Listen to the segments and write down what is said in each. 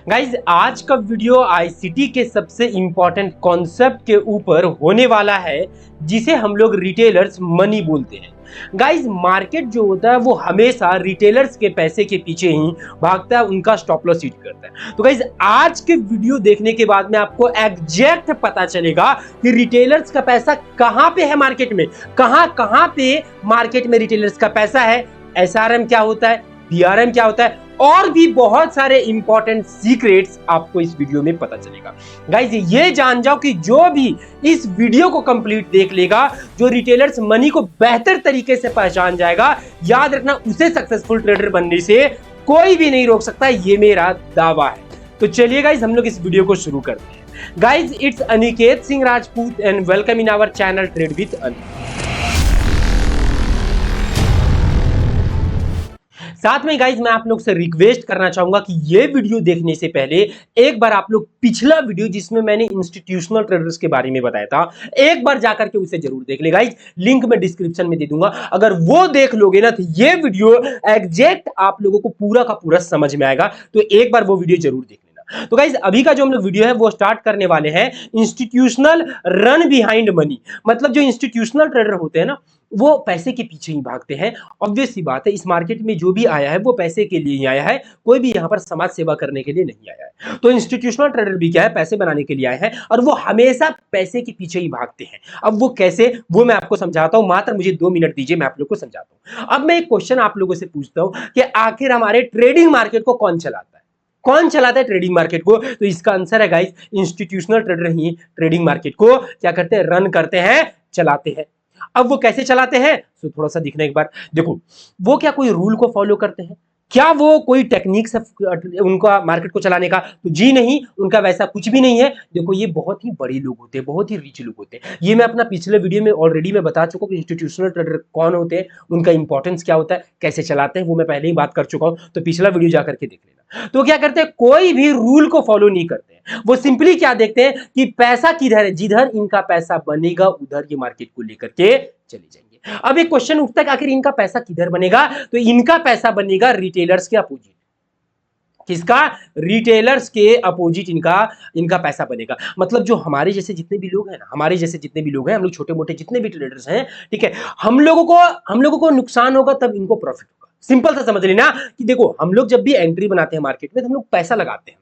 Guys आज का video ICT के सबसे इंपॉर्टेंट कॉन्सेप्ट के ऊपर होने वाला है जिसे हम लोग रिटेलर्स मनी बोलते हैं। गाइज मार्केट जो होता है वो हमेशा रिटेलर्स के पैसे के पीछे ही भागता है, उनका स्टॉप लॉस हिट करता है। तो गाइज आज के वीडियो देखने के बाद में आपको एग्जैक्ट पता चलेगा कि रिटेलर्स का पैसा कहां पे है मार्केट में, कहां पे मार्केट में रिटेलर्स का पैसा है, एसआरएम क्या होता है, बीआरएम क्या होता है और भी बहुत सारे इंपॉर्टेंट सीक्रेट्स आपको इस वीडियो में पता चलेगा। गाइज ये जान जाओ कि जो भी इस वीडियो को कंप्लीट देख लेगा, जो रिटेलर्स मनी को बेहतर तरीके से पहचान जाएगा, याद रखना उसे सक्सेसफुल ट्रेडर बनने से कोई भी नहीं रोक सकता, ये मेरा दावा है। तो चलिए गाइज हम लोग इस वीडियो को शुरू करते हैं। Guys it's Aniket Singh Rajput and welcome in our channel trade with Aniket. साथ में गाइज मैं आप लोग से रिक्वेस्ट करना चाहूंगा कि ये वीडियो देखने से पहले एक बार आप लोग पिछला वीडियो जिसमें मैंने इंस्टीट्यूशनल ट्रेडर्स के बारे में बताया था, एक बार जाकर के उसे जरूर देख ले गाइज। लिंक मैं डिस्क्रिप्शन में दे दूंगा, अगर वो देख लोगे ना तो ये वीडियो एग्जैक्ट आप लोगों को पूरा का पूरा समझ में आएगा। तो एक बार वो वीडियो जरूर देख लेना। तो गाइज अभी का जो हम लोग वीडियो है वो स्टार्ट करने वाले हैं इंस्टीट्यूशनल रन बिहाइंड मनी। मतलब जो इंस्टीट्यूशनल ट्रेडर होते हैं ना वो पैसे के पीछे ही भागते हैं। ऑब्वियस सी बात है, इस मार्केट में जो भी आया है वो पैसे के लिए ही आया है, कोई भी यहाँ पर समाज सेवा करने के लिए नहीं आया है। तो इंस्टीट्यूशनल ट्रेडर भी क्या है, पैसे बनाने के लिए आए हैं और वो हमेशा पैसे के पीछे ही भागते हैं। अब वो कैसे, वो मैं आपको समझाता हूं, मात्र मुझे 2 मिनट दीजिए, मैं आप लोग को समझाता हूं। अब मैं एक क्वेश्चन आप लोगों से पूछता हूं कि आखिर हमारे ट्रेडिंग मार्केट को कौन चलाता है, कौन चलाता है ट्रेडिंग मार्केट को? तो इसका आंसर है गाइस, इंस्टीट्यूशनल ट्रेडर ही ट्रेडिंग मार्केट को क्या करते हैं, रन करते हैं, चलाते हैं। अब वो कैसे चलाते हैं तो थोड़ा सा दिखना एक बार देखो। वो क्या कोई रूल को फॉलो करते हैं, क्या वो कोई टेक्निक से उनका मार्केट को चलाने का? तो जी नहीं, उनका वैसा कुछ भी नहीं है। देखो ये बहुत ही बड़े लोग होते हैं, बहुत ही रिच लोग होते हैं। ये मैं अपना पिछले वीडियो में ऑलरेडी मैं बता चुका हूं कि इंस्टीट्यूशनल ट्रेडर कौन होते हैं, उनका इंपॉर्टेंस क्या होता है, कैसे चलाते हैं, वो मैं पहले ही बात कर चुका हूं। तो पिछला वीडियो जाकर के देख लेना। तो क्या करते हैं, कोई भी रूल को फॉलो नहीं करते हैं। वो सिंपली क्या देखते हैं कि पैसा किधर है, जिधर इनका पैसा बनेगा उधर ये मार्केट को लेकर के चले जाएंगे। अब एक क्वेश्चन उठता है कि आखिर इनका पैसा किधर बनेगा? तो इनका पैसा बनेगा रिटेलर्स के अपोजिट। किसका? रिटेलर्स के अपोजिट इनका पैसा बनेगा। मतलब जो हमारे जैसे जितने भी लोग हैं ना, हमारे जैसे जितने भी लोग हैं, हम लोग छोटे मोटे जितने भी ट्रेडर्स हैं, ठीक है, हम लोगों को नुकसान होगा तब इनको प्रॉफिट होगा। सिंपल सा समझ लेना कि देखो हम लोग जब भी एंट्री बनाते हैं मार्केट में तो हम लोग पैसा लगाते हैं।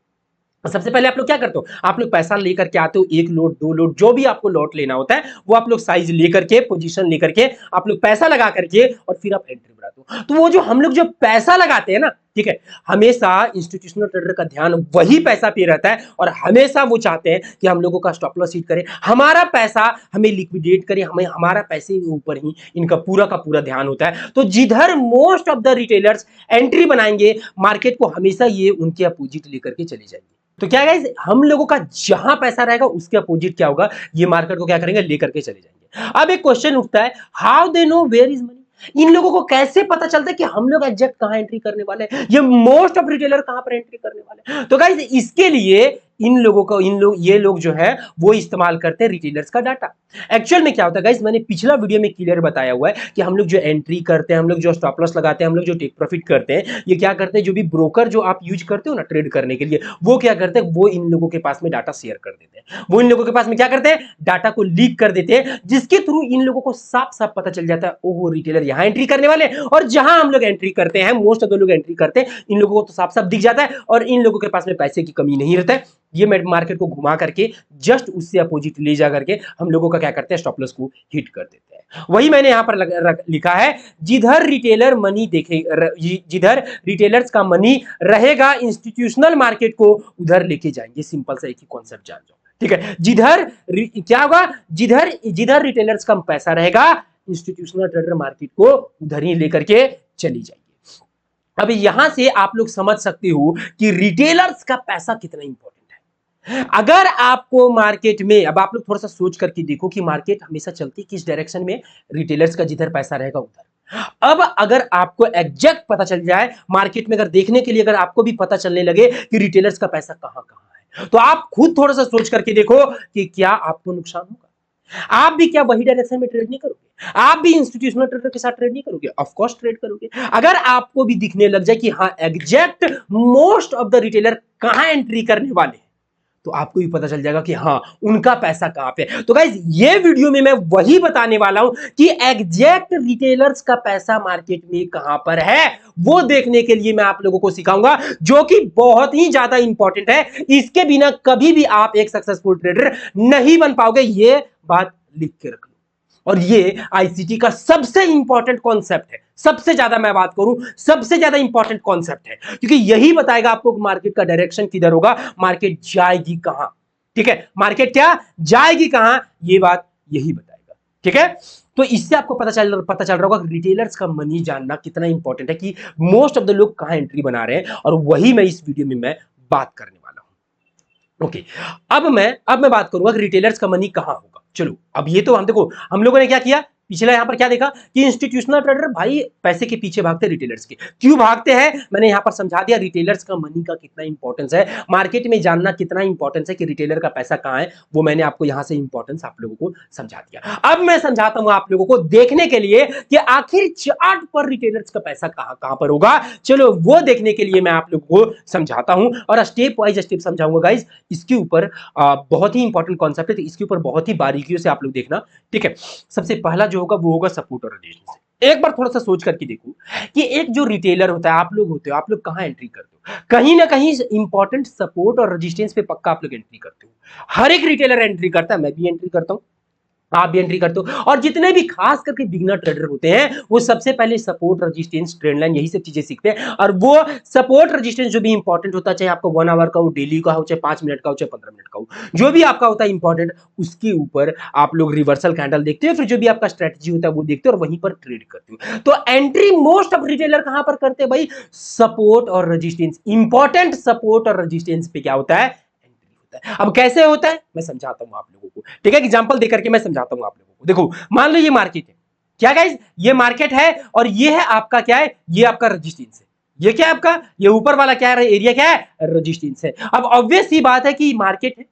सबसे पहले आप लोग क्या करते हो, आप लोग पैसा लेकर के आते हो, 1 लोट 2 लोट जो भी आपको लॉट लेना होता है वो आप लोग साइज लेकर के, पोजीशन लेकर के आप लोग पैसा लगा करके और फिर आप एंट्री बढ़ाते हो। तो वो जो हम लोग जो पैसा लगाते हैं ना, ठीक है, हमेशा इंस्टीट्यूशनल ट्रेडर का ध्यान वही पैसा पे रहता है और हमेशा वो चाहते हैं कि हम लोगों का स्टॉप लॉस हिट करे, हमारा पैसा हमें लिक्विडेट करे, हमें हमारा पैसे के ऊपर ही इनका पूरा का पूरा ध्यान होता है। तो जिधर most of the retailers entry बनाएंगे मार्केट को, हमेशा ये उनके अपोजिट लेकर के चले जाएंगे। तो क्या गाइस, हम लोगों का जहां पैसा रहेगा उसके अपोजिट क्या होगा, ये मार्केट को क्या करेंगे, लेकर के चले जाएंगे। अब एक क्वेश्चन उठता है, how they know where is money? इन लोगों को कैसे पता चलता है कि हम लोग एग्जैक्ट कहां एंट्री करने वाले हैं, ये मोस्ट ऑफ रिटेलर कहां पर एंट्री करने वाले हैं? तो गाइस इसके लिए ये लोग जो है वो इस्तेमाल करते हैं रिटेलर्स का डाटा। एक्चुअल में क्या होता है गाइस, मैंने पिछला वीडियो में क्लियर बताया हुआ है कि हम लोग जो एंट्री करते हैं, हम लोग जो स्टॉप लॉस लगाते हैं, हम लोग जो टेक प्रॉफिट करते हैं, ये क्या करते हैं, जो भी ब्रोकर जो आप यूज करते हो ना ट्रेड करने के लिए, वो क्या करते हैं, वो इन लोगों के पास में डाटा शेयर कर देते हैं। वो इन लोगों के पास में क्या करते हैं, डाटा को लीक कर देते हैं, जिसके थ्रू इन लोगों को साफ साफ पता चल जाता है, ओहो रिटेलर यहाँ एंट्री करने वाले। और जहां हम लोग एंट्री करते हैं, मोस्ट ऑफ द लोग एंट्री करते हैं, इन लोगों को तो साफ साफ दिख जाता है और इन लोगों के पास में पैसे की कमी नहीं रहता है। ये मार्केट को घुमा करके जस्ट उससे अपोजिट ले जा करके हम लोगों का क्या करते हैं, स्टॉप लॉस को हिट कर देते हैं। वही मैंने यहां पर लिखा है, जिधर रिटेलर मनी देखे, जिधर रिटेलर्स का मनी रहेगा इंस्टीट्यूशनल मार्केट को उधर लेके जाएंगे। सिंपल सा एक ही कॉन्सेप्ट जान जाओ, ठीक है। जिधर क्या होगा, जिधर रिटेलर्स का पैसा रहेगा इंस्टीट्यूशनल ट्रेडर मार्केट को उधर ही लेकर के चली जाएगी। अब यहां से आप लोग समझ सकते हो कि रिटेलर्स का पैसा कितना इंपॉर्टेंट है। अगर आपको मार्केट में, अब आप लोग थोड़ा सा सोच करके देखो कि मार्केट हमेशा चलती किस डायरेक्शन में, रिटेलर्स का जिधर पैसा रहेगा उधर। अब अगर आपको एग्जैक्ट पता चल जाए मार्केट में, अगर देखने के लिए अगर आपको भी पता चलने लगे कि रिटेलर्स का पैसा कहां कहां है, तो आप खुद थोड़ा सा सोच करके देखो कि क्या आपको नुकसान होगा। आप भी क्या वही डायरेक्शन में ट्रेड नहीं करोगे? आप भी इंस्टीट्यूशनल ट्रेडर के साथ ट्रेड नहीं करोगे? ऑफ कोर्स ट्रेड करोगे। अगर आपको भी दिखने लग जाए कि हाँ exact most of the retailer कहां एंट्री करने वाले हैं, तो आपको भी पता चल जाएगा कि हाँ उनका पैसा कहां पे है। तो गाइस ये वीडियो में मैं वही बताने वाला हूं कि एग्जैक्ट रिटेलर्स का पैसा मार्केट में कहां पर है, वो देखने के लिए मैं आप लोगों को सिखाऊंगा, जो कि बहुत ही ज्यादा इंपॉर्टेंट है। इसके बिना कभी भी आप एक सक्सेसफुल ट्रेडर नहीं बन पाओगे, ये बात लिख के रख लो। और ये आईसीटी का सबसे इंपॉर्टेंट कॉन्सेप्ट है, सबसे ज्यादा मैं बात करूं सबसे ज्यादा इंपॉर्टेंट कॉन्सेप्ट है, क्योंकि यही बताएगा आपको मार्केट का डायरेक्शन किधर होगा, मार्केट जाएगी कहां। ठीक है, मार्केट क्या जाएगी कहां, ये बात यही बताएगा। ठीक है, तो इससे आपको पता चल रहा होगा रिटेलर्स का मनी जानना कितना इंपॉर्टेंट है, कि मोस्ट ऑफ द लोग कहां एंट्री बना रहे हैं, और वही मैं इस वीडियो में मैं बात करने वाला हूं। ओके, अब मैं बात करूंगा कि रिटेलर्स का मनी कहां होगा। चलो अब ये तो हम देखो, हम लोगों ने क्या किया पिछला यहां पर क्या देखा कि इंस्टीट्यूशनल ट्रेडर भाई पैसे के पीछे भागते हैं, रिटेलर्स के क्यों भागते हैं, मैंने यहां पर समझा दिया। रिटेलर्स का मनी का कितना इंपॉर्टेंस है, मार्केट में जानना कितना इंपॉर्टेंस है कि रिटेलर का पैसा कहां है, वो मैंने आपको यहां से इंपॉर्टेंस आप लोगों को समझा दिया। अब मैं समझाता हूं आप लोगों को देखने के लिए कि आखिर चार्ट पर रिटेलर्स का पैसा कहां कहां पर होगा। चलो वो देखने के लिए मैं आप लोगों को समझाता हूं, और स्टेप वाइज स्टेप समझाऊंगा गाइज। इसके ऊपर बहुत ही इंपॉर्टेंट कॉन्सेप्ट है, तो इसके ऊपर बहुत ही बारीकियों से आप लोग देखना। ठीक है, सबसे पहला जो होगा वो होगा सपोर्ट और रेजिस्टेंस। एक बार थोड़ा सा सोच करके देखो कि एक जो रिटेलर होता है, आप लोग होते हो, आप लोग कहां एंट्री करते हो, कहीं ना कहीं इंपॉर्टेंट सपोर्ट और रेजिस्टेंस पे पक्का आप लोग एंट्री करते हो। हर एक रिटेलर एंट्री करता है, मैं भी एंट्री करता हूं, आप भी एंट्री करते हो, और जितने भी खास करके बिगनर ट्रेडर होते हैं वो सबसे पहले सपोर्ट रेजिस्टेंस ट्रेंड लाइन यही सब चीजें सीखते हैं। और वो सपोर्ट रेजिस्टेंस जो भी इंपॉर्टेंट होता है, चाहे आपका 1 आवर का हो, डेली का हो, चाहे 5 मिनट का हो, चाहे 15 मिनट का हो, जो भी आपका होता है इंपॉर्टेंट, उसके ऊपर आप लोग रिवर्सल कैंडल देखते हो, फिर जो भी आपका स्ट्रेटजी होता है वो देखते हो और वहीं पर ट्रेड करते हो। तो एंट्री मोस्ट ऑफ रिटेलर कहां पर करते हैं भाई, सपोर्ट और रेजिस्टेंस, इंपॉर्टेंट सपोर्ट और रेजिस्टेंस पे क्या होता है, अब कैसे होता है मैं समझाता हूं आप लोगों को। ठीक है, एग्जांपल देकर के मैं समझाता हूं आप लोगों को। देखो मान लो ये मार्केट है, क्या गाइस, ये मार्केट है, और ये है आपका क्या है, ये आपका रेजिस्टेंस है। ये क्या है आपका, ये ऊपर वाला क्या है, एरिया क्या है, रेजिस्टेंस है। अब ऑब्वियस ही बात है कि मार्केट है,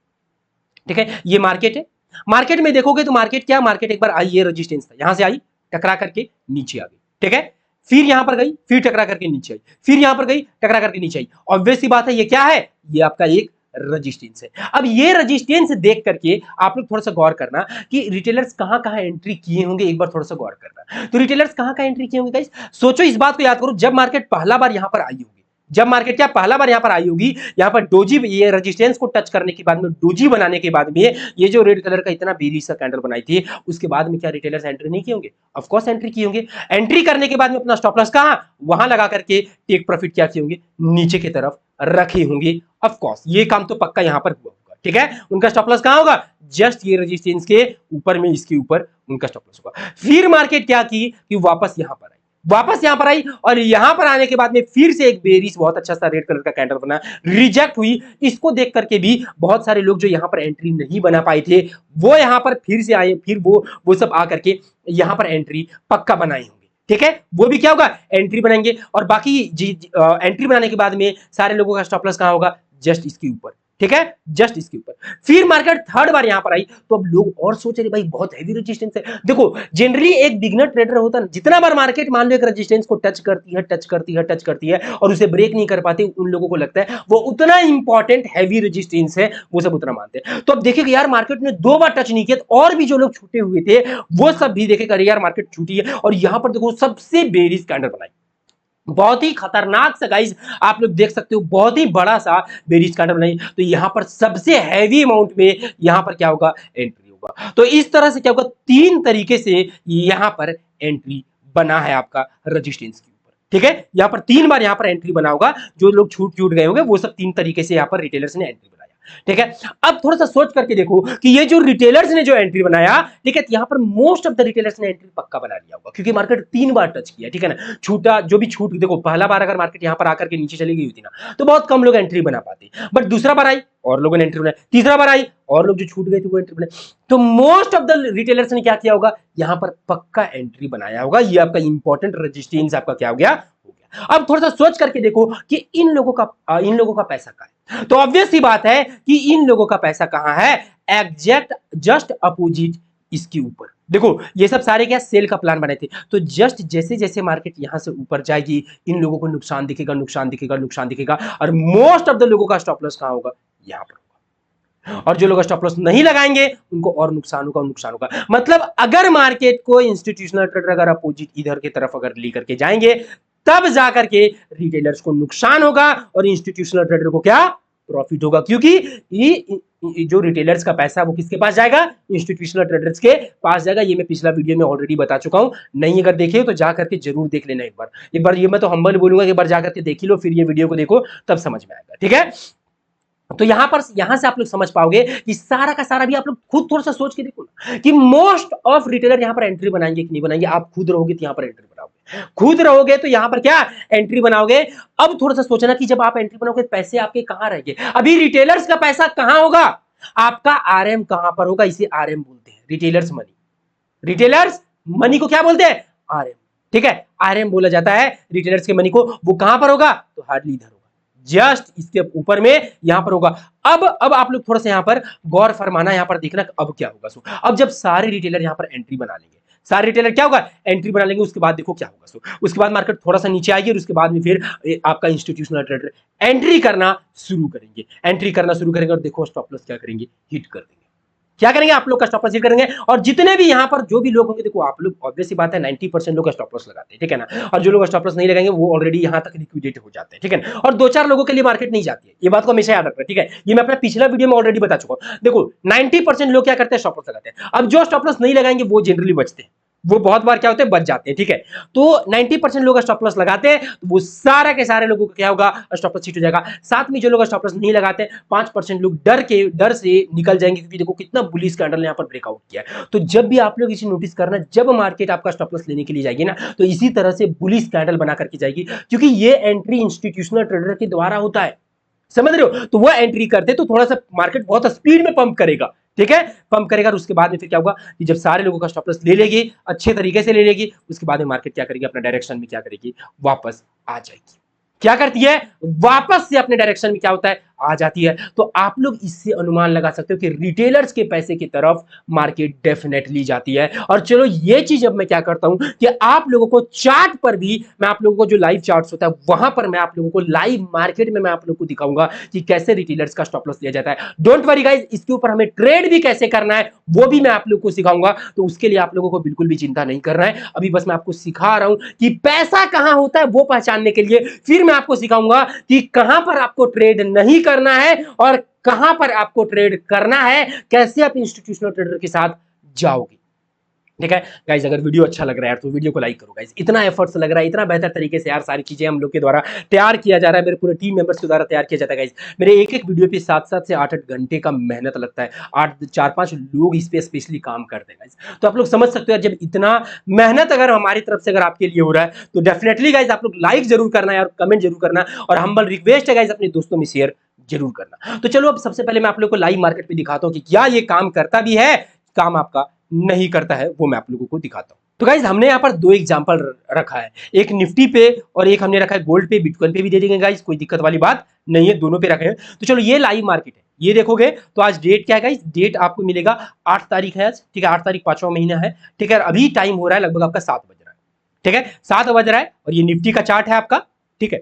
ठीक है, ये मार्केट है। मार्केट में देखोगे तो मार्केट क्या, मार्केट एक बार आई, ये रेजिस्टेंस था, यहां से आई, टकरा करके नीचे आ गई। ठीक है, फिर यहां पर गई, फिर टकरा करके नीचे आई, फिर यहां पर गई, टकरा करके नीचे आई। ऑब्वियस सी बात है, ये क्या है, ये आपका एक रजिस्टेंस है। अब ये रजिस्टेंस देख करके आप लोग थोड़ा सा गौर करना कि रिटेलर्स कहां कहां एंट्री किए होंगे, एक बार थोड़ा सा गौर करना। तो रिटेलर्स कहां कहां एंट्री किए होंगे गाइस, सोचो, इस बात को याद करो, जब मार्केट पहला बार यहां पर आई होगी, जब मार्केट क्या पहला बार यहां पर आई होगी, यहां पर डोजी, ये रेजिस्टेंस को टच करने के बाद में, डोजी बनाने के बाद में, ये जो रेड कलर का इतना बेरी सा कैंडल बनाई थी, उसके बाद में क्या रिटेलर्स एंट्री नहीं किए होंगे, ऑफ कोर्स एंट्री किए होंगे। एंट्री करने के बाद में अपना स्टॉप लॉस कहां, वहां लगा करके टेक प्रॉफिट क्या किए होंगे, नीचे की तरफ रखे होंगे। ऑफ कोर्स ये काम तो पक्का यहां पर हुआ होगा। ठीक है, उनका स्टॉप लॉस कहां होगा, जस्ट ये रेजिस्टेंस के ऊपर में, इसके ऊपर उनका स्टॉप लॉस होगा। फिर मार्केट क्या की कि वापस यहां पर वापस यहां पर आई, और यहां पर आने के बाद में फिर से एक बेरिश बहुत अच्छा सा रेड कलर का कैंडल बना, रिजेक्ट हुई। इसको देख करके भी बहुत सारे लोग जो यहां पर एंट्री नहीं बना पाए थे, वो यहां पर फिर से आए, फिर वो सब आकर के यहां पर एंट्री पक्का बनाए होंगे। ठीक है, वो भी क्या होगा, एंट्री बनाएंगे, और बाकी एंट्री बनाने के बाद में सारे लोगों का स्टॉप लॉस कहां होगा, जस्ट इसके ऊपर। ठीक है, जस्ट इसके ऊपर। फिर मार्केट थर्ड बार यहां पर आई, तो अब लोग और सोच रहे भाई बहुत हैवी रेजिस्टेंस है। देखो जनरली एक बिगनर ट्रेडर होता है, जितना बार मार्केट मान लो एक रेजिस्टेंस को टच करती है, टच करती है, टच करती है, और उसे ब्रेक नहीं कर पाती, उन लोगों को लगता है वो उतना इंपॉर्टेंट हैवी रेजिस्टेंस है, वो सब उतना मानते हैं। तो अब देखिए यार मार्केट ने 2 बार टच नहीं किया, और भी जो लोग छूटे हुए थे वो सब भी देखेगा यार मार्केट छूटी है, और यहां पर देखो सबसे बेरिश कैंडल बनाई, बहुत ही खतरनाक सा गाइस, आप लोग देख सकते हो, बहुत ही बड़ा सा बेरिश कैंडल बनाई। तो यहां पर सबसे हैवी अमाउंट में यहां पर क्या होगा, एंट्री होगा। तो इस तरह से क्या होगा, 3 तरीके से यहां पर एंट्री बना है आपका रेजिस्टेंस के ऊपर। ठीक है, यहां पर 3 बार यहां पर एंट्री बना होगा, जो लोग छूट गए होंगे वो सब 3 तरीके से यहां पर रिटेलर्स ने एंट्री बनाया। ठीक है, अब थोड़ा सा सोच करके देखो कि ये जो रिटेलर्स ने जो एंट्री बनाया, ठीक है, यहां पर मोस्ट ऑफ द रिटेलर्स ने एंट्री पक्का बना लिया होगा, क्योंकि मार्केट 3 बार टच किया। ठीक है ना, छूटा जो भी छूट, देखो पहला बार अगर मार्केट यहां पर आकर के नीचे चली गई होती ना, तो बहुत कम लोग एंट्री बना पाते, बट दूसरा बार आई और लोगों ने एंट्री बनाई, तीसरा बार आई और लोग जो छूट गए थे वो एंट्री बनाए। तो मोस्ट ऑफ द रिटेलर्स ने क्या किया होगा, यहां पर पक्का एंट्री बनाया होगा। ये आपका इंपॉर्टेंट रेजिस्टेंस आपका क्या हो गया, अब थोड़ा सा सोच करके देखो कि इन लोगों का पैसा कहां है। तो ऑब्वियस सी बात है कि इन लोगों का पैसा कहां है, एग्जैक्ट जस्ट अपोजिट इसके ऊपर। देखो ये सब सारे क्या सेल का प्लान बनाए थे। तो जस्ट जैसे जैसे मार्केट यहां से ऊपर जाएगी इन लोगों को नुकसान दिखेगा, नुकसान दिखेगा, नुकसान दिखेगा, और मोस्ट ऑफ द लोगों का स्टॉप लॉस कहां होगा? यहां पर होगा। और जो लोग स्टॉप लॉस नहीं लगाएंगे उनको और नुकसान होगा, नुकसान होगा। मतलब अगर मार्केट को इंस्टीट्यूशनल ट्रेडर अगर अपोजिट इधर की तरफ अगर ली करके जाएंगे तब जाकर के रिटेलर्स को नुकसान होगा और इंस्टीट्यूशनल ट्रेडर को क्या? प्रॉफिट होगा। क्योंकि ये जो रिटेलर्स का पैसा वो किसके पास जाएगा? इंस्टीट्यूशनल ट्रेडर्स के पास जाएगा। ये मैं पिछला वीडियो में ऑलरेडी बता चुका हूं, नहीं अगर देखे तो जा करके जरूर देख लेना एक बार ये मैं तो हम्बल बोलूंगा कि एक बार जाकर के देख ही लो, फिर ये वीडियो को देखो तब समझ में आएगा। ठीक है, तो यहां से आप लोग समझ पाओगे कि सारा का सारा भी आप लोग खुद थोड़ा सा सोच के देखो ना कि मोस्ट ऑफ रिटेलर यहां पर एंट्री बनाएंगे कि नहीं बनाएंगे। आप खुद रहोगे तो यहां पर एंट्री बनाओगे, खुद रहोगे तो यहां पर क्या एंट्री बनाओगे। अब थोड़ा सा सोचना कि जब आप एंट्री बनाओगे पैसे आपके कहां रहेंगे? अभी रिटेलर्स का पैसा कहां होगा? आपका आरएम कहां पर होगा? इसे आरएम बोलते हैं, रिटेलर्स मनी। रिटेलर्स मनी को क्या बोलते हैं? आरएम। ठीक है, आरएम बोला जाता है रिटेलर्स के मनी को। वो कहां पर होगा? तो हार्डली इधर होगा, जस्ट इसके ऊपर में यहां पर होगा। अब आप लोग थोड़ा सा यहां पर गौर फरमाना, यहां पर देखना अब क्या होगा। सो अब जब सारे रिटेलर यहां पर एंट्री बना लेंगे, सारे रिटेलर क्या होगा? एंट्री बना लेंगे, उसके बाद देखो क्या होगा। सो उसके बाद मार्केट थोड़ा सा नीचे आएगी और उसके बाद में फिर आपका इंस्टीट्यूशनल ट्रेडर एंट्री करना शुरू करेंगे, एंट्री करना शुरू करेंगे और देखो स्टॉप लॉस क्या करेंगे? हिट कर देंगे। क्या करेंगे? आप लोग का स्टॉप लॉस हिट करेंगे। और जितने भी यहां पर जो भी लोग होंगे, देखो आप लोग ऑब्वियस सी बात है 90% लोग स्टॉप लॉस लगाते हैं, ठीक है ना। और जो लोग स्टॉप लॉस नहीं लगाएंगे वो ऑलरेडी यहां तक लिक्विडेट हो जाते हैं, ठीक है ना। और दो चार लोगों के लिए मार्केट नहीं जाती है, ये बात को हमेशा याद रखना, ठीक है। ये मैं अपना पिछला वीडियो में ऑलरेडी बता चुका हूं। देखो 90% लोग क्या करते हैं? स्टॉप लॉस लगाते हैं। अब जो स्टॉप लॉस नहीं लगाएंगे वो जनरली बचते हैं, वो बहुत बार क्या होते हैं? बच जाते हैं, ठीक है। तो 90% लोग स्टॉप लॉस लगाते हैं तो वो सारा के सारे लोगों को क्या होगा? स्टॉप लॉस हिट हो जाएगा। साथ में जो लोग स्टॉप लॉस नहीं लगाते 5% लोग डर से निकल जाएंगे, क्योंकि देखो कितना बुलिश कैंडल यहां पर ब्रेकआउट किया है। तो जब भी आप लोग इसे नोटिस करना, जब मार्केट आपका स्टॉप लॉस लेने के लिए जाएगी ना तो इसी तरह से बुलिश कैंडल बना करके जाएगी, क्योंकि ये एंट्री इंस्टीट्यूशनल ट्रेडर के द्वारा होता है, समझ रहे हो। तो वो एंट्री करते तो थोड़ा सा मार्केट बहुत स्पीड में पंप करेगा, ठीक है, पंप करेगा। और उसके बाद में फिर क्या होगा कि जब सारे लोगों का स्टॉप लॉस ले लेगी, अच्छे तरीके से ले लेगी, उसके बाद में मार्केट क्या करेगी? अपने डायरेक्शन में क्या करेगी? वापस आ जाएगी। क्या करती है? वापस से अपने डायरेक्शन में क्या होता है? आ जाती है। तो आप लोग इससे अनुमान लगा सकते हो कि रिटेलर्स के पैसे की तरफ मार्केट डेफिनेटली जाती है। और चलो ये चीज अब मैं क्या करता हूं कि आप लोगों को चार्ट पर भी, मैं आप लोगों को जो लाइव चार्ट्स होता है वहां पर मैं आप लोगों को लाइव मार्केट में मैं आप लोगों को दिखाऊंगा कि कैसे रिटेलर्स का स्टॉप लॉस लिया जाता है। डोंट वरी गाइस, इसके ऊपर हमें ट्रेड भी कैसे करना है वो भी मैं आप लोगों को सिखाऊंगा। तो उसके लिए आप लोगों को बिल्कुल भी चिंता नहीं करना है, अभी बस मैं आपको सिखा रहा हूं कि पैसा कहां होता है वो पहचानने के लिए। फिर मैं आपको सिखाऊंगा कि कहां पर आपको ट्रेड नहीं करना है और कहां पर आपको ट्रेड करना है, कैसे आप इंस्टीट्यूशनल ट्रेडर के साथ जाओगे। ठीक है गाइज, अगर वीडियो अच्छा लग रहा है तो वीडियो को लाइक करो गाइज। इतना एफर्ट्स लग रहा है, इतना बेहतर तरीके से यार सारी चीजें हम लोग के द्वारा तैयार किया जा रहा है, मेरे पूरे टीम मेंबर्स के द्वारा तैयार किया जाता है गाइज। मेरे एक एक वीडियो पे 7 से 8 घंटे का मेहनत लगता है, 4-5 लोग इस पे स्पेशली काम करते हैं गाइज। तो आप लोग समझ सकते हो जब इतना मेहनत अगर हमारी तरफ से अगर आपके लिए हो रहा है तो डेफिनेटली गाइज आप लोग लाइक जरूर करना है और कमेंट जरूर करना, और हम्बल रिक्वेस्ट है गाइज अपने दोस्तों में शेयर जरूर करना। तो चलो अब सबसे पहले मैं आप लोग को लाइव मार्केट पे दिखाता हूं कि क्या ये काम करता भी है, काम आपका नहीं करता है, वो मैं आप लोगों को दिखाता हूं। तो गाइज हमने यहाँ पर 2 एग्जांपल रखा है, एक निफ्टी पे और एक हमने रखा है गोल्ड पे, बिटकॉइन पे भी दे देंगे गाइज, कोई दिक्कत वाली बात नहीं है, दोनों पे रखे हैं। तो चलो ये लाइव मार्केट है, ये देखोगे तो आज डेट क्या है गाइज? डेट आपको मिलेगा 8 तारीख है आज, ठीक है, 8 तारीख 5वां महीना है, ठीक है। अभी टाइम हो रहा है लगभग आपका 7 बज रहा है, ठीक है, 7 बज रहा है। और ये निफ्टी का चार्ट है आपका, ठीक है।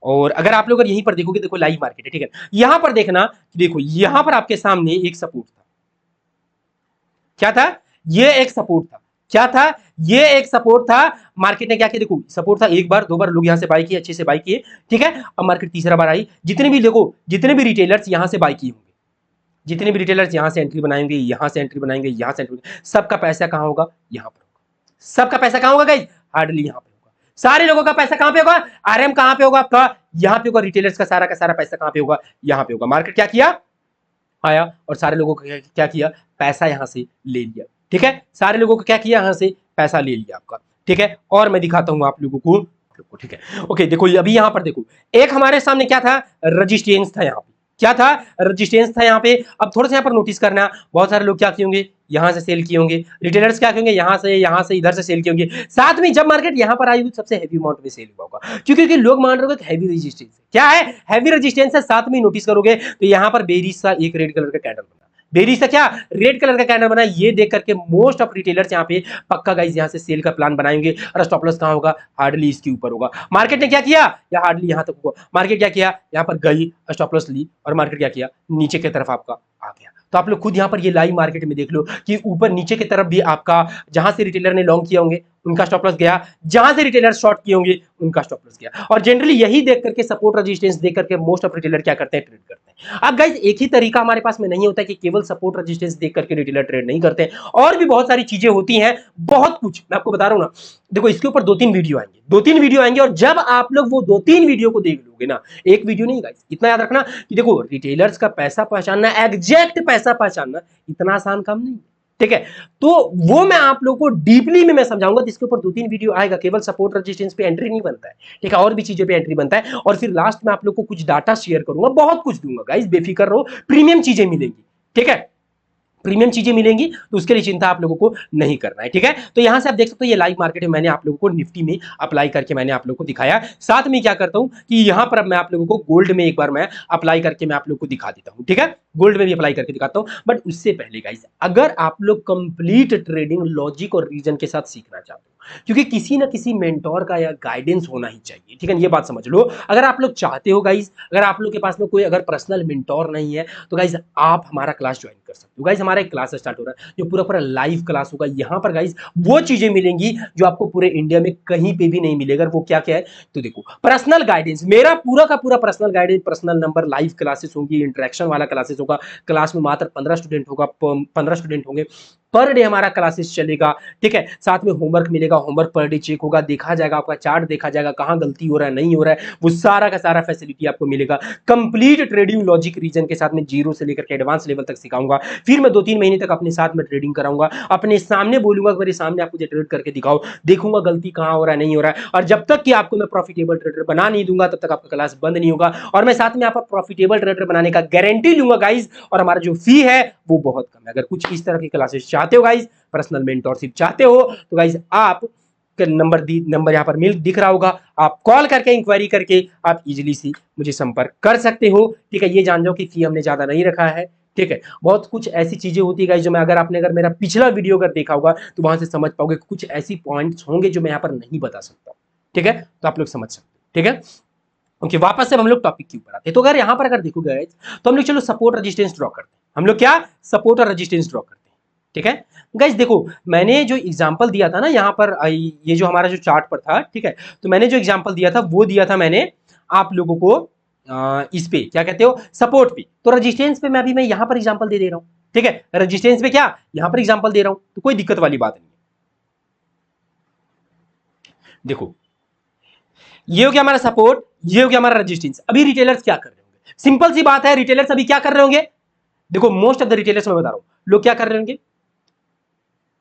और अगर आप लोग यहीं पर देखोगे, देखो लाइव मार्केट है, ठीक है। यहां पर देखना, देखो यहां पर आपके सामने एक सपोर्ट था, क्या था? ये एक सपोर्ट था, क्या था? ये एक सपोर्ट था। मार्केट ने क्या किया? देखो सपोर्ट था, एक बार 2 बार लोग यहां से बाय किए, अच्छे से बाय किए, ठीक है। अब मार्केट तीसरा बार आई, जितने भी देखो जितने भी रिटेलर्स यहां से बाय किए होंगे, जितने भी रिटेलर्स यहां से एंट्री बनाएंगे, यहां से एंट्री बनाएंगे, यहां से एंट्री, सबका पैसा कहां होगा? यहां पर होगा। सबका पैसा कहां होगा गाइस? हार्डली यहां पर होगा। सारे लोगों का पैसा कहां पे होगा? आरएम कहां पे होगा आपका? यहां पे होगा। रिटेलर्स का सारा पैसा कहां पे होगा? यहां पे होगा। मार्केट क्या किया? आया और सारे लोगों को क्या किया? पैसा यहां से ले लिया, ठीक है। सारे लोगों को क्या किया? यहां से पैसा ले लिया आपका, ठीक है। और मैं दिखाता हूं आप लोगों को, ठीक है। ओके देखो अभी यहां पर देखो, एक हमारे सामने क्या था? रजिस्टेंस था, यहां पे क्या था? रजिस्टेंस था यहां पे। अब थोड़ा सा यहां पर नोटिस करना, बहुत सारे लोग क्या किए होंगे? यहां से सेल किए होंगे। रिटेलर्स क्या किए यहां से इधर से सेल किए होंगे। साथ में जब मार्केट यहां पर आई हुई सबसे हैवी अमाउंट में सेल हुआ होगा, क्योंकि लोग मान रहे हो हैवी रेजिस्टेंस क्या है? हैवी रेजिस्टेंस है। साथ में नोटिस करोगे तो यहां पर बेरिश सा एक रेड कलर का कैंडल बना, बेरी से क्या रेड कलर का कैंडल बना, ये देख करके मोस्ट ऑफ रिटेलर्स यहाँ पे पक्का गाइस यहाँ से सेल का प्लान बनाएंगे और स्टॉप लॉस कहाँ होगा, हार्डली इसके ऊपर होगा। मार्केट ने क्या किया, या हार्डली यहाँ तक होगा, मार्केट क्या किया, यहाँ पर गई स्टॉप लॉस ली और मार्केट क्या किया, नीचे की तरफ आपका आ गया। तो आप लोग खुद यहाँ पर ये लाइव मार्केट में देख लो कि ऊपर नीचे की तरफ भी आपका जहां से रिटेलर ने लॉन्ग किया होंगे उनका स्टॉप लॉस गया, जहां से रिटेलर शॉर्ट किए होंगे उनका स्टॉप लॉस गया। और जनरली यही देख करके सपोर्ट रेजिस्टेंस देख करके मोस्ट ऑफ रिटेलर क्या करते हैं, ट्रेड करते हैं। अब गाइस एक ही तरीका हमारे पास में नहीं होता कि केवल सपोर्ट रेजिस्टेंस देख करके रिटेलर ट्रेड नहीं करते हैं, और भी बहुत सारी चीजें होती हैं, बहुत कुछ मैं आपको बता रहा हूं ना। देखो इसके ऊपर 2-3 वीडियो आएंगे, 2-3 वीडियो आएंगे, और जब आप लोग वो 2-3 वीडियो को देख लोगे ना, एक वीडियो नहीं गाइस, इतना याद रखना कि देखो रिटेलर्स का पैसा पहचानना, एग्जैक्ट पैसा पहचानना इतना आसान काम नहीं है, ठीक है। तो वो मैं आप लोगों को डीपली में मैं समझाऊंगा, जिसके ऊपर 2-3 वीडियो आएगा। केवल सपोर्ट रेजिस्टेंस पे एंट्री नहीं बनता है, ठीक है, और भी चीजों पे एंट्री बनता है। और फिर लास्ट में आप लोग को कुछ डाटा शेयर करूंगा, बहुत कुछ दूंगा गाइस, बेफिक्र रहो, प्रीमियम चीजें मिलेंगी, ठीक है, प्रीमियम चीजें मिलेंगी, तो उसके लिए चिंता आप लोगों को नहीं करना है, ठीक है। तो यहां से आप देख सकते हो ये लाइव मार्केट में मैंने आप लोगों को निफ्टी में अप्लाई करके मैंने आप लोगों को दिखाया। साथ में क्या करता हूं कि यहां पर अब मैं आप लोगों को गोल्ड में एक बार मैं अप्लाई करके मैं आप लोगों को दिखा देता हूं, ठीक है, गोल्ड में भी अप्लाई करके दिखाता हूं। बट उससे पहले गाइस, अगर आप लोग कंप्लीट ट्रेडिंग लॉजिक और रीजन के साथ सीखना चाहते हो, क्योंकि किसी ना किसी मेंटोर का या गाइडेंस होना ही चाहिए, ठीक है, ये बात समझ लो। अगर आप लोग चाहते हो गाइस, अगर आप लोग के पास में कोई अगर पर्सनल मेंटोर नहीं है, तो गाइस आप हमारा क्लास ज्वाइन कर सकते हो। गाइस हमारा एक क्लास स्टार्ट हो रहा है जो पूरा पूरा लाइव क्लास होगा। यहाँ पर गाइस वो चीजें मिलेंगी जो आपको पूरे इंडिया में कहीं पे भी नहीं मिलेगा। वो क्या क्या है, तो देखो पर्सनल गाइडेंस, मेरा पूरा का पूरा personal guidance, personal number, live classes होंगी, इंटरेक्शन वाला क्लासेस होगा। क्लास में मात्र 15 स्टूडेंट होगा, 15 स्टूडेंट होंगे पर डे हमारा क्लासेस चलेगा, ठीक है। साथ में होमवर्क मिलेगा, होमवर्क पर डे चेक होगा, देखा जाएगा, आपका चार्ट देखा जाएगा, कहां गलती हो रहा है नहीं हो रहा है, वो सारा का सारा फैसिलिटी आपको मिलेगा। कंप्लीट ट्रेडिंग लॉजिक रीजन के साथ में जीरो से लेकर के एडवांस लेवल तक सिखाऊंगा। फिर मैं 2-3 महीने तक अपने साथ में ट्रेडिंग कराऊंगा, अपने सामने बोलूंगा, मेरे सामने आप मुझे ट्रेड करके दिखाओ, देखूंगा गलती कहां हो रहा है नहीं हो रहा है। और जब तक कि आपको मैं प्रॉफिटेबल ट्रेडर बना नहीं दूंगा तब तक आपका क्लास बंद नहीं होगा। और मैं साथ में आप प्रॉफिटेबल ट्रेडर बनाने का गारंटी लूंगा गाइज। और हमारा जो फी है वो बहुत कम है। अगर कुछ इस तरह की क्लासेस चाहते हो गाइज, पर्सनल मेंटोरशिप चाहते हो, तो गाइज आप नंबर यहाँ पर मिल दिख रहा होगा, आप कॉल करके इंक्वायरी करके आप इजीली सी मुझे संपर्क कर सकते हो, ठीक है। ये जान जाओ कि फी हमने ज्यादा नहीं रखा है, ठीक है। बहुत कुछ ऐसी चीजें होती है जो मैं अगर मेरा पिछला वीडियो अगर देखा होगा तो वहां से समझ पाओगे, कुछ ऐसी पॉइंट्स होंगे जो मैं यहाँ पर नहीं बता सकता, ठीक है, तो आप लोग समझ सकते हो, ठीक है। ओके, वापस से हम लोग टॉपिक के ऊपर आते हैं। तो अगर यहाँ पर अगर देखोगे तो हम लोग चलो सपोर्ट रेजिस्टेंस ड्रॉ करते हैं। हम लोग क्या सपोर्ट और रेजिस्टेंस ड्रॉ करते हैं, ठीक है गाइस। देखो मैंने जो एग्जांपल दिया था ना यहाँ पर, ये जो हमारा जो चार्ट पर था, ठीक है, तो मैंने जो एग्जांपल दिया था वो दिया था मैंने आप लोगों को इस पे क्या कहते हो, सपोर्ट पे। तो रेजिस्टेंस पे मैं यहाँ पर एग्जांपल दे रहा हूँ, ठीक है। रेजिस्टेंस पे क्या यहाँ पर एग्जांपल दे रहा हूँ, तो कोई दिक्कत वाली बात नहीं है। देखो ये हो गया हमारा सपोर्ट, ये हो गया हमारा रेजिस्टेंस। अभी रिटेलर्स क्या कर रहे होंगे, सिंपल सी बात है, रिटेलर्स अभी क्या कर रहे होंगे। देखो मोस्ट ऑफ द रिटेलर्स मैं बता रहा हूं, लोग क्या कर रहे होंगे,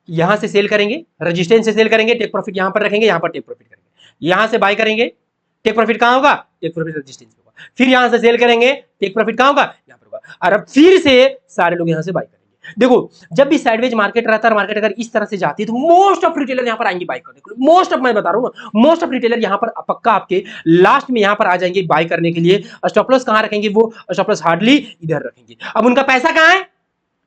यहां से सेल करेंगे, रेजिस्टेंस से सेल करेंगे, टेक प्रॉफिट यहां पर रखेंगे, यहां पर टेक प्रॉफिट करेंगे, यहां से बाय करेंगे, टेक प्रॉफिट कहां होगा, टेक प्रॉफिट रेजिस्टेंस पे होगा। फिर यहां से सेल करेंगे, टेक प्रॉफिट कहां होगा, यहां पर होगा। और अब फिर से सारे लोग यहां से बाय करेंगे। देखो जब भी साइडवेज मार्केट रहता है, मार्केट अगर इस तरह से जाती है तो मोस्ट ऑफ रिटेलर यहां पर आएंगे बाय करने के लिए। मोस्ट ऑफ, मैं बता रहा हूं ना, मोस्ट ऑफ रिटेलर यहां पर पक्का आपके लास्ट में यहां पर आ जाएंगे बाय करने के लिए। स्टॉप लॉस कहां रखेंगे, वो स्टॉप लॉस हार्डली इधर रखेंगे। अब उनका पैसा कहां है,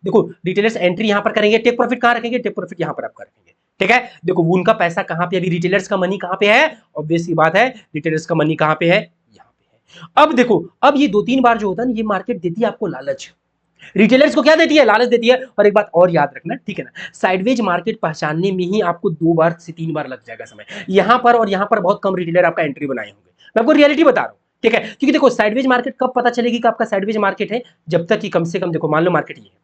देखो रिटेलर्स एंट्री यहां पर करेंगे, टेक प्रॉफिट कहां रखेंगे, टेक प्रॉफिट यहां पर आप रखेंगे, ठीक है। देखो उनका पैसा कहां पे, अभी रिटेलर्स का मनी कहां पे है, ऑब्वियस सी बात है, रिटेलर्स का मनी कहां पे है, यहां पे है। अब देखो अब ये 2-3 बार जो होता है ना, ये मार्केट देती है आपको लालच। रिटेलर्स को क्या देती है, लालच देती है। और एक बात और याद रखना, ठीक है ना, साइडवेज मार्केट पहचानने में ही आपको 2 बार से 3 बार लग जाएगा समय। यहां पर और यहां पर बहुत कम रिटेलर आपका एंट्री बनाए होंगे, मैं आपको रियलिटी बता रहा हूं, ठीक है। क्योंकि देखो साइडवेज मार्केट कब पता चलेगी कि आपका साइडवेज मार्केट है, जब तक कि कम से कम, देखो मान लो मार्केट ये है,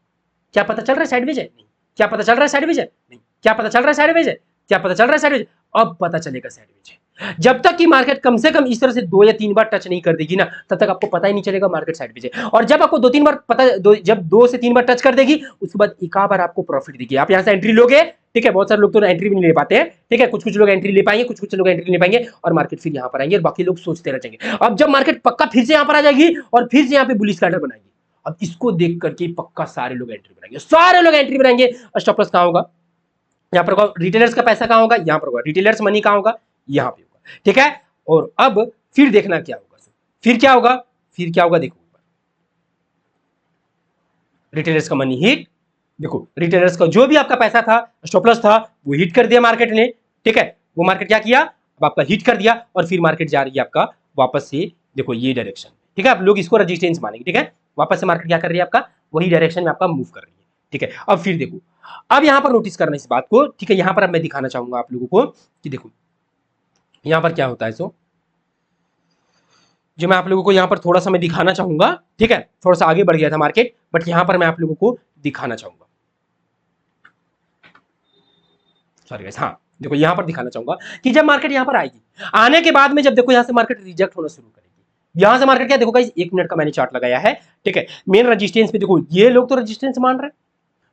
क्या पता चल रहा है साइडवेज है, नहीं। क्या पता चल रहा है साइडवेज है, नहीं। क्या पता चल रहा है साइडवेज है, क्या पता चल रहा है साइडवेज, अब पता चलेगा साइडवेज है। जब तक कि मार्केट कम से कम इस तरह से 2 या 3 बार टच नहीं कर देगी ना, तब तक आपको पता ही नहीं चलेगा मार्केट साइडवेज है। और जब आपको 2-3 बार पता, जब 2 से 3 बार टच कर देगी, उसके बाद एक बार आपको प्रॉफिट देगी, आप यहां से एंट्री लोगे, ठीक है। बहुत सारे लोग तो एंट्री भी नहीं ले पाते हैं, ठीक है, कुछ लोग एंट्री ले पाएंगे, कुछ लोग एंट्री ले पाएंगे, और मार्केट फिर यहां पर आएंगे और बाकी लोग सोचते रह जाएंगे। अब जब मार्केट पक्का फिर से यहां पर आ जाएगी और फिर से यहां पे बुलिश कैंडल बनाएगी, अब इसको देख करके पक्का सारे लोग एंट्री बनाएंगे, सारे लोग एंट्री बनाएंगे। स्टॉप लॉस कहां होगा, यहां पर होगा। रिटेलर्स का पैसा कहां होगा, यहां पर होगा। रिटेलर्स मनी कहां होगा, यहां पे होगा, ठीक है। और अब फिर देखना क्या होगा, फिर क्या होगा, फिर क्या होगा, देखो रिटेलर्स का मनी हिट, देखो रिटेलर्स का जो भी आपका पैसा था, स्टॉप लॉस था, वो हिट कर दिया मार्केट ने, ठीक है। वो मार्केट क्या किया, अब आपका हिट कर दिया और फिर मार्केट जा रही है आपका वापस से, देखो ये डायरेक्शन, ठीक है। आप लोग इसको रेजिस्टेंस मानेंगे, ठीक है। वापस से मार्केट क्या कर रही है, आपका वही डायरेक्शन में आपका मूव कर रही है, ठीक है। अब फिर देखो, अब यहां पर नोटिस करना इस बात को, ठीक है। यहां पर अब मैं दिखाना चाहूंगा आप लोगों को कि देखो यहां पर क्या होता है। सो जो मैं आप लोगों को यहाँ पर थोड़ा सा मैं दिखाना चाहूंगा, ठीक है। थोड़ा सा आगे बढ़ गया था मार्केट, बट यहाँ पर मैं आप लोगों को दिखाना चाहूंगा, सॉरी गाइस, हाँ देखो यहाँ पर दिखाना चाहूंगा कि जब मार्केट यहाँ पर आएगी, आने के बाद में जब देखो यहाँ से मार्केट रिजेक्ट होना शुरू करेगी, यहाँ से मार्केट क्या, देखो गाइस 1 मिनट का मैंने चार्ट लगाया है, ठीक है। मेन रेजिस्टेंस पे देखो, ये लोग तो रेजिस्टेंस मान रहे हैं,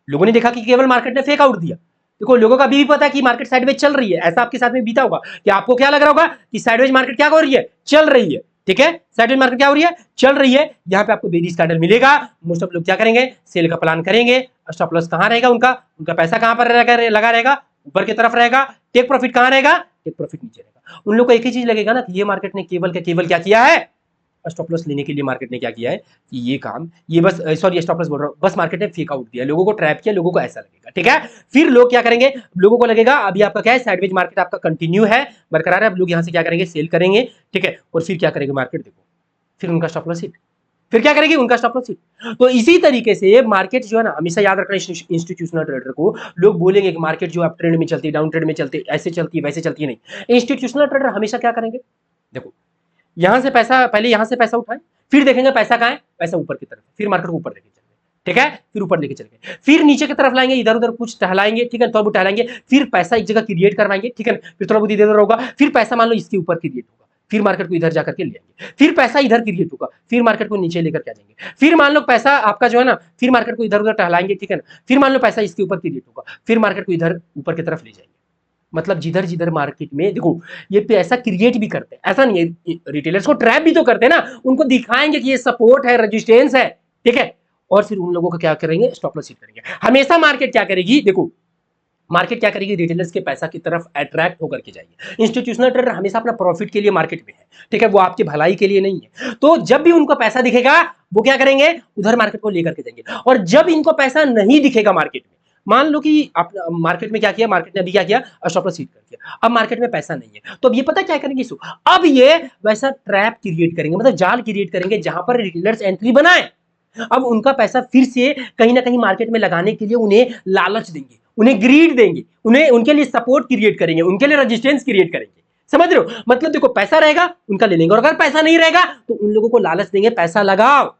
लोगों ने देखा कि केवल मार्केट ने फेक आउट दिया। देखो लोगों का भी पता है कि मार्केट साइडवेज चल रही है, ऐसा आपके साथ में बीता होगा कि आपको क्या लग रहा होगा कि साइडवेज मार्केट क्या हो रही है, चल रही है, ठीक है। साइडवेज मार्केट क्या हो रही है, चल रही है। यहाँ पे आपको बेरिश कैंडल मिलेगा, मोस्ट ऑफ लोग क्या करेंगे, सेल का प्लान करेंगे। स्टॉप लॉस कहां रहेगा उनका, उनका पैसा कहां पर लगा रहेगा, ऊपर की तरफ रहेगा। टेक प्रॉफिट कहां रहेगा, टेक प्रॉफिट नीचे रहेगा। उन लोग को एक ही चीज लगेगा ना कि ये मार्केट ने केवल क्या किया है, स्टॉप लॉस लेने के लिए मार्केट ने क्या किया है कि ये काम, ये बस सॉरी स्टॉप लॉस बोल रहा हूं, बस मार्केट ने फेक आउट दिया, लोगों को ट्रैप किया, लोगों को ऐसा लगेगा, ठीक है। फिर लोग क्या करेंगे, लोगों को लगेगा अभी आपका क्या है, साइडवेज मार्केट आपका कंटिन्यू है, बरकरार है। अब लोग यहां से क्या करेंगे, सेल करेंगे, ठीक है। और फिर क्या करेंगे मार्केट, देखो फिर उनका स्टॉप लॉस हिट, फिर क्या करेगी, उनका स्टॉप लॉस हिट। तो इसी तरीके से मार्केट जो है ना, हमेशा याद रखना इंस्टीट्यूशनल ट्रेडर को, लोग बोलेंगे कि मार्केट जो अप ट्रेंड में चलती है, डाउन ट्रेंड में चलती है, ऐसे चलती है वैसे चलती है, नहीं। इंस्टीट्यूशनल ट्रेडर हमेशा क्या करेंगे, देखो यहां से पैसा, पहले यहां से पैसा उठाएं, फिर देखेंगे पैसा कहां है, पैसा ऊपर की तरफ, फिर मार्केट को ऊपर लेके चलेंगे, ठीक है। फिर ऊपर लेके चलेंगे, फिर नीचे की तरफ लाएंगे, इधर उधर कुछ टहलाएंगे, ठीक है, तो अब टहलाएंगे, फिर पैसा एक जगह क्रिएट करवाएंगे, ठीक है। फिर थोड़ा बहुत इधर होगा, फिर पैसा मान लो इसके ऊपर क्रिएट होगा, फिर मार्केट को इधर जाकर के ले आएंगे, फिर पैसा इधर क्रिएट होगा, फिर मार्केट को नीचे लेकर के आ जाएंगे, फिर मान लो पैसा आपका जो है ना, फिर मार्केट को इधर उधर टहलाएंगे, ठीक है ना। फिर मान लो पैसा इसके ऊपर क्रिएट होगा, फिर मार्केट को इधर ऊपर की तरफ ले जाएंगे। मतलब जिधर जिधर मार्केट में देखो ये पैसा क्रिएट भी करते हैं, ऐसा नहीं है, रिटेलर्स को ट्रैप भी तो करते हैं ना, उनको दिखाएंगे कि ये सपोर्ट है, रेजिस्टेंस है, ठीक है। और फिर उन लोगों का क्या करेंगे, स्टॉप लॉस हिट करेंगे। हमेशा मार्केट क्या करेगी, देखो मार्केट क्या करेगी, रिटेलर्स के पैसा की तरफ अट्रैक्ट होकर के जाएगी। इंस्टीट्यूशनल ट्रेडर हमेशा अपना प्रॉफिट के लिए मार्केट में है, ठीक है, वो आपकी भलाई के लिए नहीं है। तो जब भी उनको पैसा दिखेगा वो क्या करेंगे, उधर मार्केट को लेकर के जाएंगे। और जब इनको पैसा नहीं दिखेगा मार्केट में, मान लो कि आप मार्केट में क्या किया, मार्केट ने अभी क्या किया, स्टॉप लॉस हिट कर दिया, अब मार्केट में पैसा नहीं है, तो अब ये पता क्या करेंगे, इसको अब ये वैसा ट्रैप क्रिएट करेंगे, मतलब जाल क्रिएट करेंगे जहां पर रिटेलर्स एंट्री बनाए। अब उनका पैसा फिर से कहीं ना कहीं मार्केट में लगाने के लिए उन्हें लालच देंगे, उन्हें ग्रीड देंगे, उन्हें उनके लिए सपोर्ट क्रिएट करेंगे, उनके लिए रेजिस्टेंस क्रिएट करेंगे। समझ रहे हो, मतलब देखो पैसा रहेगा उनका ले लेंगे, और अगर पैसा नहीं रहेगा तो उन लोगों को लालच देंगे, पैसा लगाओ।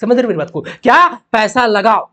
समझ रहे हो मेरी बात को, क्या पैसा लगाओ,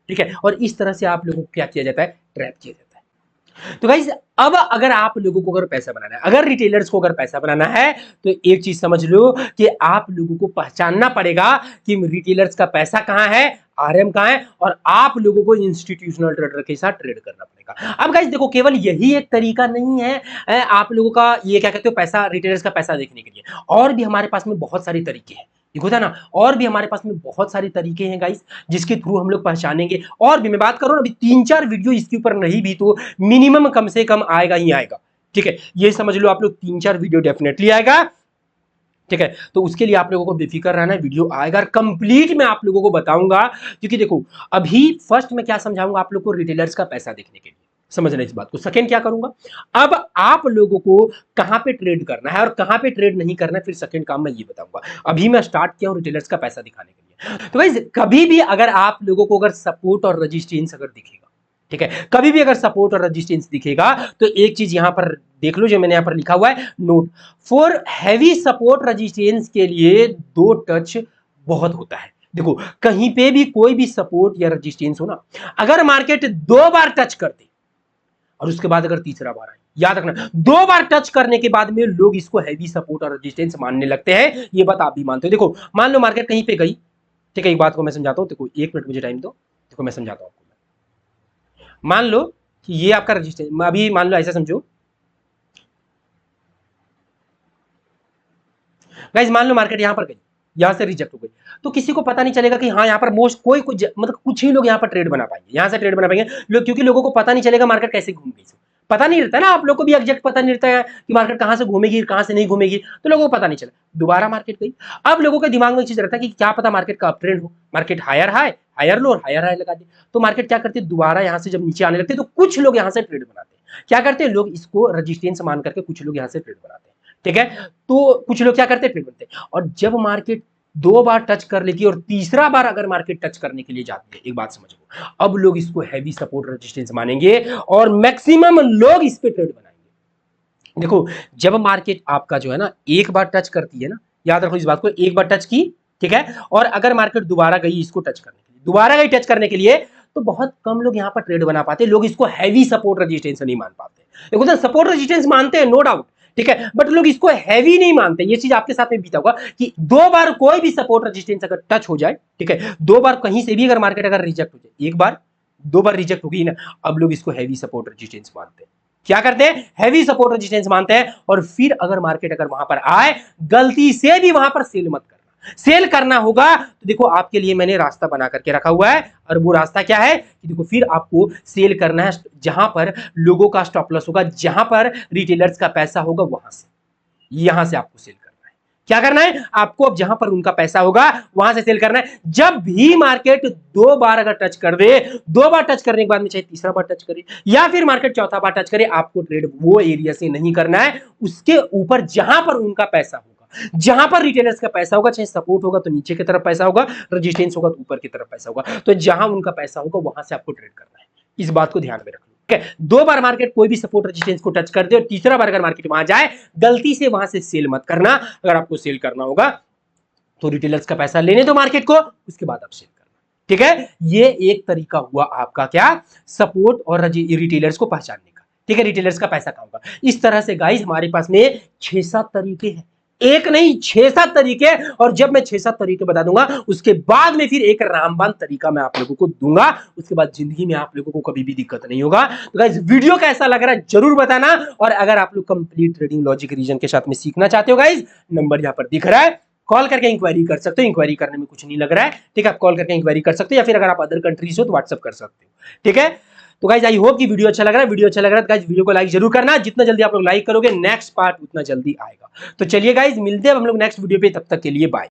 ठीक है। और इस तरह से आप लोगों को क्या किया जाता है, ट्रैप किया जाता है। तो गाइस अब अगर आप लोगों को अगर पैसा बनाना है, अगर रिटेलर्स को अगर पैसा बनाना है, तो एक चीज समझ लो कि आप लोगों को पहचानना पड़ेगा कि रिटेलर्स का पैसा कहां है, आरएम कहां है, और आप लोगों को इंस्टीट्यूशनल ट्रेडर के साथ ट्रेड करना पड़ेगा। अब गाइस देखो केवल यही एक तरीका नहीं है आप लोगों का, ये क्या कहते हो, पैसा, रिटेलर्स का पैसा देखने के लिए, और भी हमारे पास में बहुत सारे तरीके हैं, देखो था ना, और भी हमारे पास में बहुत सारे तरीके हैं गाइस, जिसके थ्रू हम लोग पहचानेंगे। और भी मैं बात करूं ना, अभी 3-4 वीडियो इसके ऊपर नहीं भी तो मिनिमम कम से कम आएगा ही आएगा, ठीक है। ये समझ लो आप लोग 3-4 वीडियो डेफिनेटली आएगा, ठीक है। तो उसके लिए आप लोगों को बेफिक्र रहना है, वीडियो आएगा, कंप्लीट मैं आप लोगों को बताऊंगा। क्योंकि देखो अभी फर्स्ट मैं क्या समझाऊंगा आप लोग को, रिटेलर्स का पैसा देखने के लिए, समझना इस बात को। सेकंड क्या करूंगा, अब आप लोगों को कहां पे ट्रेड करना है और कहां पे ट्रेड नहीं करना है, फिर सेकंड काम मैं ये बताऊंगा। अभी मैं स्टार्ट किया हूं रिटेलर्स का पैसा दिखाने के लिए। तो गाइस कभी भी अगर आप लोगों को अगर सपोर्ट और रेजिस्टेंस अगर दिखेगा, ठीक है, कभी भी अगर सपोर्ट और रेजिस्टेंस दिखेगा, तो एक चीज यहां पर देख लो, जो मैंने यहां पर लिखा हुआ है note, for heavy support resistance के लिए 2 टच बहुत होता है। देखो कहीं पे भी कोई भी सपोर्ट या रेजिस्टेंस हो ना, अगर मार्केट 2 बार टच कर दे और उसके बाद अगर तीसरा बार आए, याद रखना 2 बार टच करने के बाद में लोग इसको हैवी सपोर्ट और रेजिस्टेंस मानने लगते हैं। ये बात आप भी मानते हो। देखो मान लो मार्केट कहीं पे गई, ठीक है, एक बात को मैं समझाता हूं, देखो 1 मिनट मुझे टाइम दो, देखो मैं समझाता हूं आपको। मान लो कि ये आपका रजिस्टेंस, अभी मान लो ऐसा समझो गाइस, मान लो मार्केट यहां पर गई, यहां से रिजेक्ट हो गई, तो किसी को पता नहीं चलेगा कि हाँ यहाँ पर मोस्ट कोई कुछ मतलब कुछ ही लोग यहाँ पर ट्रेड बना पाएंगे, यहां से ट्रेड बना पाएंगे लोग, क्योंकि लोगों को पता नहीं चलेगा मार्केट कैसे घूम गई। पता नहीं रहता ना, आप लोग को भी एग्जैक्ट पता नहीं रहता है कि मार्केट कहां से घूमेगी कहां से नहीं घूमेगी, तो लोगों को पता नहीं चला, दोबारा मार्केट गई। अब लोगों के दिमाग में एक चीज रहता है कि क्या पता मार्केट का अप ट्रेंड हो, market higher high higher low और हायर हाई लगा दे, तो मार्केट क्या करती है दोबारा यहां से जब नीचे आने लगती है तो कुछ लोग यहां से ट्रेड बनाते हैं। क्या करते हैं लोग, इसको रजिस्टेंस मान करके कुछ लोग यहां से ट्रेड बनाते हैं, ठीक है। तो कुछ लोग क्या करते हैं ट्रेड बनाते हैं, और जब मार्केट 2 बार टच कर लेती है और तीसरा बार अगर मार्केट टच करने के लिए जाती है, एक बात समझ लो, अब लोग इसको हैवी सपोर्ट रेजिस्टेंस मानेंगे और मैक्सिमम लोग इस पे ट्रेड बनाएंगे। देखो जब मार्केट आपका जो है ना एक बार टच करती है ना, याद रखो इस बात को, एक बार टच की, ठीक है, और अगर मार्केट दोबारा गई इसको टच करने के लिए, दोबारा गई टच करने के लिए, तो बहुत कम लोग यहां पर ट्रेड बना पाते, लोग इसको हैवी सपोर्ट रेजिस्टेंस नहीं मान पाते। देखो तो सपोर्ट रेजिस्टेंस मानते हैं नो डाउट, ठीक है, बट लोग इसको हैवी नहीं मानते। ये चीज आपके साथ में बीता होगा कि 2 बार कोई भी सपोर्ट रेजिस्टेंस अगर टच हो जाए, ठीक है, 2 बार कहीं से भी अगर मार्केट अगर रिजेक्ट हो जाए, एक बार 2 बार रिजेक्ट हो गई ना, अब लोग इसको हैवी सपोर्ट रेजिस्टेंस मानते हैं। क्या करते हैं, हैवी सपोर्ट रेजिस्टेंस मानते हैं, और फिर अगर मार्केट अगर वहां पर आए, गलती से भी वहां पर सेल मत करना। सेल करना होगा तो देखो आपके लिए मैंने रास्ता बना करके रखा हुआ है, और वो रास्ता क्या है कि देखो फिर आपको सेल करना है जहां पर लोगों का स्टॉप लॉस होगा, जहां पर रिटेलर्स का पैसा होगा, वहां से, यहां से आपको सेल करना है। क्या करना है आपको, अब जहां पर उनका पैसा होगा वहां से सेल करना है। जब भी मार्केट 2 बार अगर टच कर दे, 2 बार टच करने के बाद में चाहे तीसरा बार टच करे या फिर मार्केट चौथा बार टच करे, आपको ट्रेड वो एरिया से नहीं करना है, उसके ऊपर जहां पर उनका पैसा होगा, जहां पर रिटेलर्स का पैसा होगा, चाहे सपोर्ट होगा तो नीचे की तरफ पैसा होगा, रेजिस्टेंस होगा तो ऊपर की तरफ पैसा होगा, तो जहां उनका पैसा होगा वहां से आपको ट्रेड करना है। इस बात को ध्यान में रखना, ठीक है। 2 बार मार्केट कोई भी सपोर्ट रेजिस्टेंस को टच कर दे और तीसरा बार अगर मार्केट वहां जाए, गलती से वहां से सेल मत करना। अगर आपको सेल करना होगा तो रिटेलर्स का पैसा लेने दो मार्केट को, उसके बाद आप सेल करना, ठीक है। ये एक तरीका हुआ आपका क्या, सपोर्ट और रिटेलर्स को पहचानने का, ठीक है, रिटेलर्स का पैसा कहां होगा। इस तरह से गाइस हमारे पास में 6-7 तरीके हैं, एक नहीं 6-7 तरीके, और जब मैं 6-7 तरीके बता दूंगा उसके बाद में फिर एक रामबाण तरीका मैं आप लोगों को दूंगा, उसके बाद जिंदगी में आप लोगों को कभी भी दिक्कत नहीं होगा। तो गाइस वीडियो कैसा लग रहा है जरूर बताना, और अगर आप लोग कंप्लीट ट्रेडिंग लॉजिक रीजन के साथ में सीखना चाहते हो गाइस, नंबर यहां पर दिख रहा है, कॉल करके इंक्वायरी कर सकते हो, इंक्वायरी करने में कुछ नहीं लग रहा है, ठीक है, आप कॉल करके इंक्वायरी कर सकते हो, या फिर अगर आप अदर कंट्रीज हो तो व्हाट्सअप कर सकते हो, ठीक है। तो गाइज आई होप कि वीडियो अच्छा लग रहा है, वीडियो अच्छा लग रहा है तो गाइज वीडियो को लाइक जरूर करना, जितना जल्दी आप लोग लाइक करोगे नेक्स्ट पार्ट उतना जल्दी आएगा। तो चलिए गाइज मिलते हैं हम लोग नेक्स्ट वीडियो पे, तब तक के लिए बाय।